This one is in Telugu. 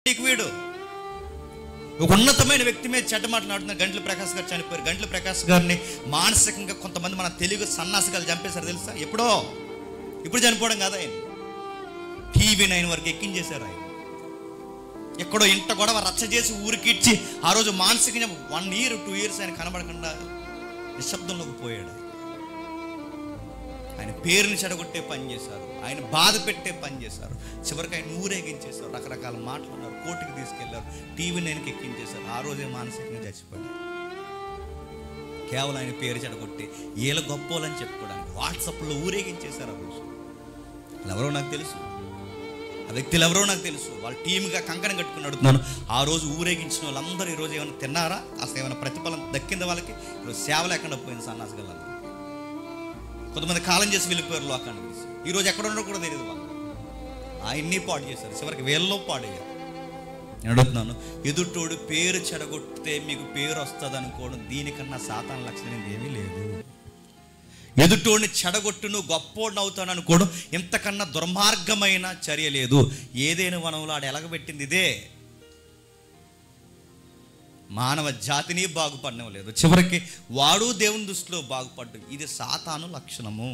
వీడు ఒక ఉన్నతమైన వ్యక్తి మీద చెడ్డ మాట్లాడుతున్న గంట్ల ప్రకాష్ గారు చనిపోయారు. గంట్ల ప్రకాష్ గారిని మానసికంగా కొంతమంది మన తెలుగు సన్నాసికాలు చంపేశారు తెలుసా? ఇప్పుడు చనిపోవడం కాదు, ఆయన TV9 వరకు ఎక్కించేశారు. ఆయన ఎక్కడో ఇంట గొడవ రచ్చ చేసి ఊరికిచ్చి ఆ రోజు మానసికంగా 1 year 2 years ఆయన కనబడకుండా నిశ్శబ్దంలోకి పోయాడు. ఆయన పేరుని చెడగొట్టే పని చేశారు, ఆయన బాధ పెట్టే పని చేశారు. చివరికి ఆయన ఊరేగించేశారు, రకరకాల మాటలు అన్నారు, కోర్టుకి తీసుకెళ్లారు, TV9కి ఎక్కించేశారు. ఆ రోజే మానసికంగా చచ్చిపోయాడు. కేవలం ఆయన పేరు చెడగొట్టి వీళ్ళ గొప్పోలని చెప్పుకోవడానికి వాట్సాప్లో ఊరేగించేశారు. ఆ రోజు ఎవరో నాకు తెలుసు, ఆ వ్యక్తులు ఎవరో నాకు తెలుసు. వాళ్ళ టీమ్గా కంకణం కట్టుకుని అడుగుతున్నాను. ఆ రోజు ఊరేగించిన వాళ్ళందరూ ఈరోజు ఏమైనా తిన్నారా? అసలు ఏమైనా ప్రతిఫలం దక్కిందా వాళ్ళకి? ఈరోజు సేవ లేకుండా పోయింది సన్నాసిగలందరూ. కొంతమంది కాలం చేసి వెళ్ళిపోయారు లోకాన్ని తెలిసి. ఈరోజు ఎక్కడ ఉండో కూడా తెలియదు వాళ్ళు. ఆయన్ని పాడు చేశారు, చివరికి వీళ్ళలో పాడయ్యారు. నేను అడుగుతున్నాను, ఎదుటోడు పేరు చెడగొట్టితే మీకు పేరు వస్తుంది అనుకోవడం దీనికన్నా సాతాను లక్షణం ఏమీ లేదు. ఎదుటోడిని చెడగొట్టు నువ్వు గొప్పోడిని అవుతాను అనుకోవడం ఇంతకన్నా దుర్మార్గమైన చర్య లేదు. ఏదైనా వనంలో ఆడ ఎలగబెట్టింది ఇదే. మానవ జాతిని బాగుపడడం లేదు, చివరికి వాడు దేవుని దృష్టిలో బాగుపడ్డం. ఇది సాతాను లక్షణము.